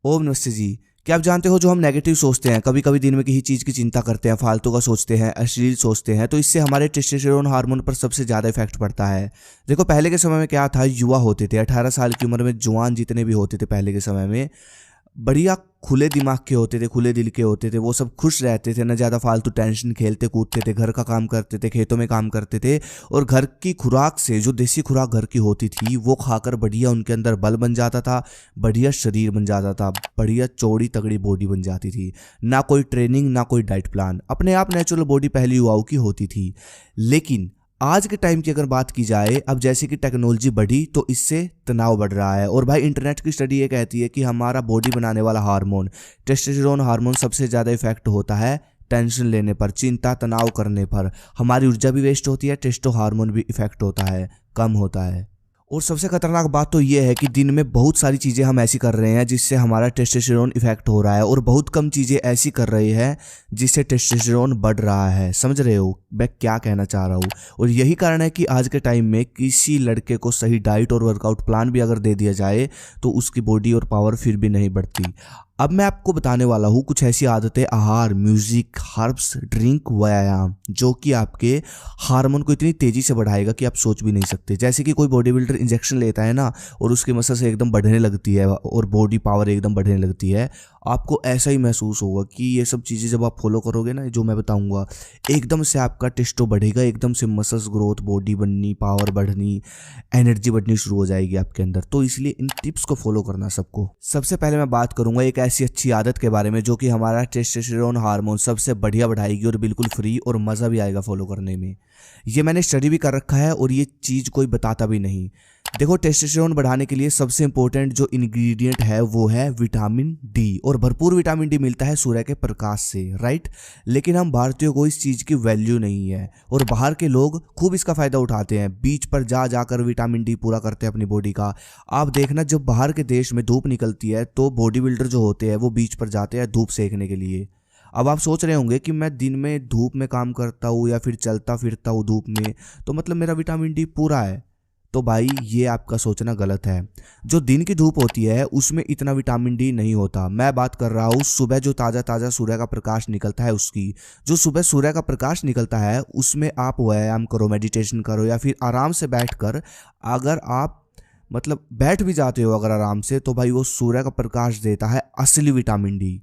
ओम नमस्ते जी। क्या आप जानते हो, जो हम नेगेटिव सोचते हैं, कभी कभी दिन में किसी चीज़ की चिंता करते हैं, फालतू का सोचते हैं, अश्लील सोचते हैं, तो इससे हमारे टेस्टोस्टेरोन हार्मोन पर सबसे ज़्यादा इफेक्ट पड़ता है। देखो, पहले के समय में क्या था, युवा होते थे, 18 साल की उम्र में जवान जितने भी होते थे पहले के समय में, बढ़िया खुले दिमाग के होते थे, खुले दिल के होते थे। वो सब खुश रहते थे, न ज़्यादा फालतू टेंशन, खेलते कूदते थे, घर का काम करते थे, खेतों में काम करते थे, और घर की खुराक से, जो देसी खुराक घर की होती थी, वो खाकर बढ़िया उनके अंदर बल बन जाता था, बढ़िया शरीर बन जाता था, बढ़िया चौड़ी तगड़ी बॉडी बन जाती थी। ना कोई ट्रेनिंग, ना कोई डाइट प्लान, अपने आप नेचुरल बॉडी पहली युवाओं की होती थी। लेकिन आज के टाइम की अगर बात की जाए, अब जैसे कि टेक्नोलॉजी बढ़ी तो इससे तनाव बढ़ रहा है। और भाई, इंटरनेट की स्टडी ये कहती है कि हमारा बॉडी बनाने वाला हार्मोन टेस्टोस्टेरोन हार्मोन सबसे ज़्यादा इफेक्ट होता है टेंशन लेने पर, चिंता तनाव करने पर। हमारी ऊर्जा भी वेस्ट होती है, टेस्टो हार्मोन भी इफेक्ट होता है, कम होता है। और सबसे खतरनाक बात तो ये है कि दिन में बहुत सारी चीज़ें हम ऐसी कर रहे हैं जिससे हमारा टेस्टोस्टेरोन इफेक्ट हो रहा है, और बहुत कम चीज़ें ऐसी कर रहे हैं जिससे टेस्टोस्टेरोन बढ़ रहा है। समझ रहे हो मैं क्या कहना चाह रहा हूँ? और यही कारण है कि आज के टाइम में किसी लड़के को सही डाइट और वर्कआउट प्लान भी अगर दे दिया जाए तो उसकी बॉडी और पावर फिर भी नहीं बढ़ती। अब मैं आपको बताने वाला हूँ कुछ ऐसी आदतें, आहार, म्यूजिक, हर्ब्स, ड्रिंक, व्यायाम, जो कि आपके हार्मोन को इतनी तेजी से बढ़ाएगा कि आप सोच भी नहीं सकते। जैसे कि कोई बॉडी बिल्डर इंजेक्शन लेता है ना, और उसके मसल्स एकदम बढ़ने लगती है और बॉडी पावर एकदम बढ़ने लगती है, आपको ऐसा ही महसूस होगा कि ये सब चीज़ें जब आप फॉलो करोगे ना, जो मैं बताऊंगा, एकदम से आपका टेस्टो बढ़ेगा, एकदम से मसल्स ग्रोथ, बॉडी बननी, पावर बढ़नी, एनर्जी बढ़नी शुरू हो जाएगी आपके अंदर। तो इसलिए इन टिप्स को फॉलो करना सबको। सबसे पहले मैं बात करूंगा एक ऐसी अच्छी आदत के बारे में जो कि हमारा टेस्टोस्टेरोन हार्मोन सबसे बढ़िया बढ़ाएगी, और बिल्कुल फ्री, और मज़ा भी आएगा फॉलो करने में। ये मैंने स्टडी भी कर रखा है और ये चीज़ कोई बताता भी नहीं। देखो, टेस्टोस्टेरोन बढ़ाने के लिए सबसे इंपॉर्टेंट जो इंग्रेडिएंट है वो है विटामिन डी, और भरपूर विटामिन डी मिलता है सूर्य के प्रकाश से, राइट। लेकिन हम भारतीयों को इस चीज़ की वैल्यू नहीं है, और बाहर के लोग खूब इसका फ़ायदा उठाते हैं, बीच पर जा जाकर विटामिन डी पूरा करते हैं अपनी बॉडी का। आप देखना, जब बाहर के देश में धूप निकलती है तो बॉडी बिल्डर जो होते हैं वो बीच पर जाते हैं धूप सेकने के लिए। अब आप सोच रहे होंगे कि मैं दिन में धूप में काम करता हूँ या फिर चलता फिरता हूँ धूप में, तो मतलब मेरा विटामिन डी पूरा है। तो भाई, ये आपका सोचना गलत है। जो दिन की धूप होती है उसमें इतना विटामिन डी नहीं होता। मैं बात कर रहा हूँ सुबह जो ताज़ा ताज़ा सूर्य का प्रकाश निकलता है उसकी। जो सुबह सूर्य का प्रकाश निकलता है उसमें आप व्यायाम करो, मेडिटेशन करो, या फिर आराम से बैठकर, अगर आप मतलब बैठ भी जाते हो अगर आराम से, तो भाई वो सूर्य का प्रकाश देता है असली विटामिन डी।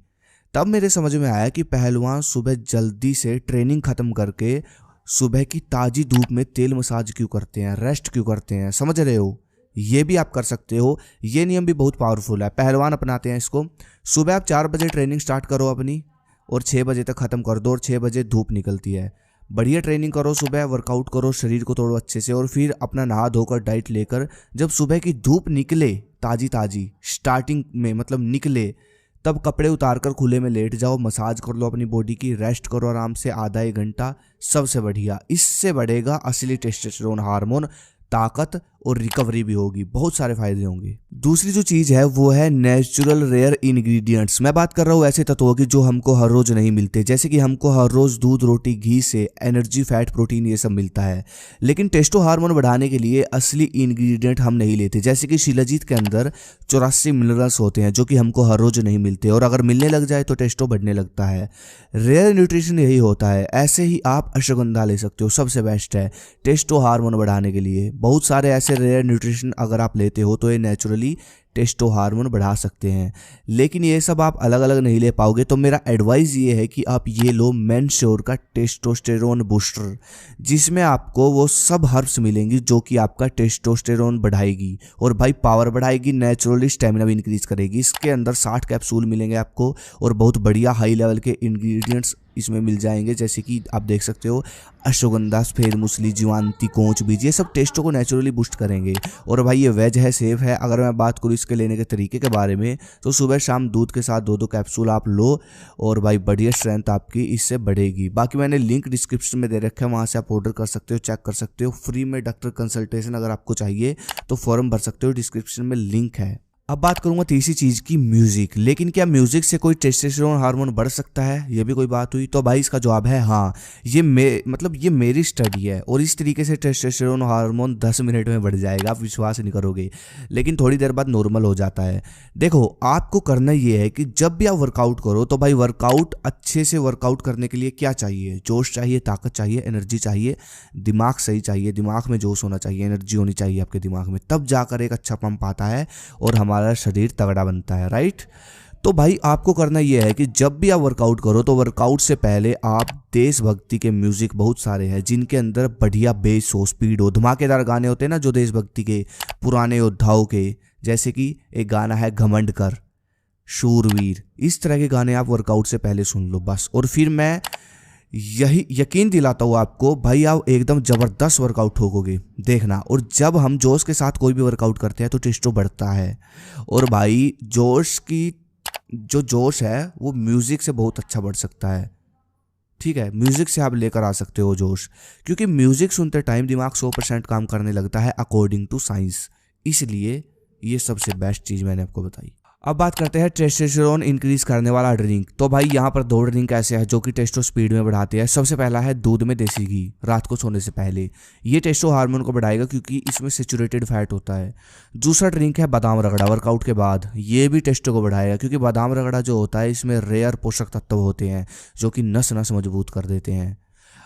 तब मेरे समझ में आया कि पहलवान सुबह जल्दी से ट्रेनिंग ख़त्म करके सुबह की ताज़ी धूप में तेल मसाज क्यों करते हैं, रेस्ट क्यों करते हैं। समझ रहे हो? ये भी आप कर सकते हो। ये नियम भी बहुत पावरफुल है, पहलवान अपनाते हैं इसको। सुबह आप 4 बजे ट्रेनिंग स्टार्ट करो अपनी, और 6 बजे तक ख़त्म कर दो, और 6 बजे धूप निकलती है। बढ़िया ट्रेनिंग करो, सुबह वर्कआउट करो, शरीर को तोड़ो अच्छे से, और फिर अपना नहा धोकर डाइट लेकर जब सुबह की धूप निकले ताज़ी ताज़ी स्टार्टिंग में, मतलब निकले, तब कपड़े उतार कर खुले में लेट जाओ, मसाज कर लो अपनी बॉडी की, रेस्ट करो आराम से आधा 1 घंटा। सबसे बढ़िया, इससे बढ़ेगा असली टेस्टोस्टेरोन हार्मोन, ताकत और रिकवरी भी होगी, बहुत सारे फायदे होंगे। दूसरी जो चीज़ है वो है नेचुरल रेयर इंग्रेडिएंट्स। मैं बात कर रहा हूँ ऐसे तत्वों की जो हमको हर रोज़ नहीं मिलते, जैसे कि हमको हर रोज़ दूध, रोटी, घी से एनर्जी, फैट, प्रोटीन, ये सब मिलता है। लेकिन टेस्टो हार्मोन बढ़ाने के लिए असली इंग्रेडिएंट हम नहीं लेते। जैसे कि शिलाजीत के अंदर 84 मिनरल्स होते हैं जो कि हमको हर रोज़ नहीं मिलते, और अगर मिलने लग जाए तो टेस्टो बढ़ने लगता है। रेयर न्यूट्रिशन यही होता है। ऐसे ही आप अश्वगंधा ले सकते हो, सबसे बेस्ट है टेस्टो हार्मोन बढ़ाने के लिए। बहुत सारे ऐसे रेयर न्यूट्रिशन अगर आप लेते हो तो ये नेचुरली टेस्टो हार्मोन बढ़ा सकते हैं। लेकिन ये सब आप अलग अलग नहीं ले पाओगे, तो मेरा एडवाइस ये है कि आप ये लो मेनश्योर का टेस्टोस्टेरोन बूस्टर, जिसमें आपको वो सब हर्ब्स मिलेंगी जो कि आपका टेस्टोस्टेरोन बढ़ाएगी, और भाई पावर बढ़ाएगी, नेचुरली स्टेमिना भी इंक्रीज करेगी। इसके अंदर 60 कैप्सूल मिलेंगे आपको, और बहुत बढ़िया हाई लेवल के इंग्रेडिएंट्स इसमें मिल जाएंगे, जैसे कि आप देख सकते हो अश्वगंधा, सफेद मूसली, जीवांती, कोंच बीज, ये सब टेस्टो को नेचुरली बूस्ट करेंगे। और भाई ये वेज है, सेफ है। अगर मैं बात करूँ इसके लेने के तरीके के बारे में, तो सुबह शाम दूध के साथ 2-2 कैप्सूल आप लो, और भाई बढ़िया स्ट्रेंथ आपकी इससे बढ़ेगी। बाकी मैंने लिंक डिस्क्रिप्शन में दे रखा है, वहाँ से आप ऑर्डर कर सकते हो, चेक कर सकते हो। फ्री में डॉक्टर कंसल्टेशन अगर आपको चाहिए तो फॉर्म भर सकते हो, डिस्क्रिप्शन में लिंक है। अब बात करूंगा तीसरी चीज की, म्यूजिक। लेकिन क्या म्यूजिक से कोई टेस्टोस्टेरोन हार्मोन बढ़ सकता है, ये भी कोई बात हुई? तो भाई इसका जवाब है हाँ। ये मेरी स्टडी है और इस तरीके से टेस्टोस्टेरोन हार्मोन 10 मिनट में बढ़ जाएगा, आप विश्वास नहीं करोगे। लेकिन थोड़ी देर बाद नॉर्मल हो जाता है। देखो आपको करना ये है कि जब भी आप वर्कआउट करो तो भाई वर्कआउट अच्छे से वर्कआउट करने के लिए क्या चाहिए? जोश चाहिए, ताकत चाहिए, एनर्जी चाहिए, दिमाग सही चाहिए, दिमाग में जोश होना चाहिए, एनर्जी होनी चाहिए आपके दिमाग में, तब जाकर एक अच्छा पंप आता है और हमारा शरीर तगड़ा बनता है, राइट? तो भाई आपको करना यह है कि जब भी आप वर्कआउट करो तो वर्कआउट से पहले आप देशभक्ति के म्यूजिक बहुत सारे हैं जिनके अंदर बढ़िया बेस हो, स्पीड हो, धमाकेदार गाने होते हैं ना जो देशभक्ति के, पुराने योद्धाओं के, जैसे कि एक गाना है घमंड कर, शूरवीर, इस तरह के गाने आप वर्कआउट से पहले सुन लो बस। और फिर मैं यही यकीन दिलाता हूँ आपको भाई, आप एकदम जबरदस्त वर्कआउट ठोकोगे, देखना। और जब हम जोश के साथ कोई भी वर्कआउट करते हैं तो टेस्टो बढ़ता है। और भाई जोश है वो म्यूजिक से बहुत अच्छा बढ़ सकता है, ठीक है? म्यूजिक से आप लेकर आ सकते हो जोश, क्योंकि म्यूजिक सुनते टाइम दिमाग 100% काम करने लगता है अकॉर्डिंग टू साइंस। इसलिए ये सबसे बेस्ट चीज़ मैंने आपको बताई। अब बात करते हैं टेस्टोस्टेरोन इंक्रीज करने वाला ड्रिंक। तो भाई यहाँ पर 2 ड्रिंक ऐसे हैं जो कि टेस्टो स्पीड में बढ़ाते हैं। सबसे पहला है दूध में देसी घी रात को सोने से पहले, ये टेस्टो हार्मोन को बढ़ाएगा क्योंकि इसमें सेचुरेटेड फैट होता है। दूसरा ड्रिंक है बादाम रगड़ा वर्कआउट के बाद, ये भी टेस्टो को बढ़ाएगा क्योंकि बादाम रगड़ा जो होता है इसमें रेयर पोषक तत्व होते हैं जो कि नस मजबूत कर देते हैं।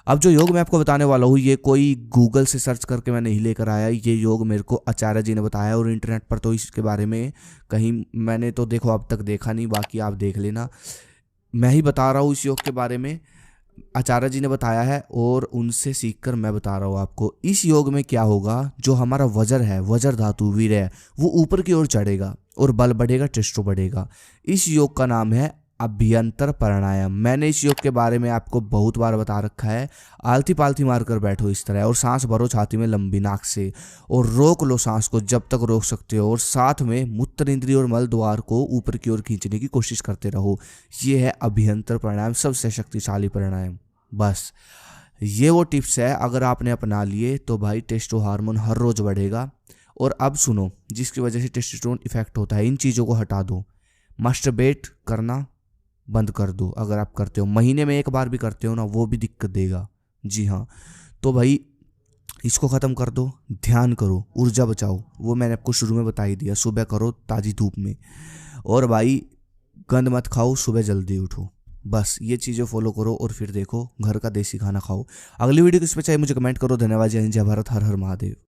अब जो योग मैं आपको बताने वाला हूँ ये कोई गूगल से सर्च करके मैं नहीं लेकर आया, ये योग मेरे को आचार्य जी ने बताया और इंटरनेट पर तो इसके बारे में कहीं मैंने तो देखो अब तक देखा नहीं, बाकी आप देख लेना। मैं ही बता रहा हूँ इस योग के बारे में, आचार्य जी ने बताया है और उनसे सीखकर मैं बता रहा हूँ आपको। इस योग में क्या होगा, जो हमारा वज्र है, वज्र धातु वीर है, वो ऊपर की ओर चढ़ेगा और बल बढ़ेगा, टेस्टो बढ़ेगा। इस योग का नाम है अभ्यंतर प्राणायाम। मैंने इस योग के बारे में आपको बहुत बार बता रखा है। आलती पालती मारकर बैठो इस तरह और सांस भरो छाती में लंबी नाक से और रोक लो सांस को जब तक रोक सकते हो, और साथ में मूत्र इंद्रिय और मल द्वार को ऊपर की ओर खींचने की कोशिश करते रहो। ये है अभ्यंतर प्राणायाम, सबसे शक्तिशाली प्राणायाम। बस ये वो टिप्स है, अगर आपने अपना लिए तो भाई टेस्टो हार्मोन हर रोज बढ़ेगा। और अब सुनो, जिसकी वजह से टेस्टोस्टेरोन इफेक्ट होता है, इन चीज़ों को हटा दो। मास्टरबेट करना बंद कर दो, अगर आप करते हो, महीने में 1 बार भी करते हो ना, वो भी दिक्कत देगा। जी हाँ, तो भाई इसको ख़त्म कर दो। ध्यान करो, ऊर्जा बचाओ, वो मैंने आपको शुरू में बता ही दिया। सुबह करो ताज़ी धूप में, और भाई गंद मत खाओ, सुबह जल्दी उठो। बस ये चीज़ें फॉलो करो और फिर देखो घर का देसी खाना खाओ। अगली वीडियो किस पे चाहिए मुझे कमेंट करो। धन्यवाद। जय हिंद, जय भारत, हर हर महादेव।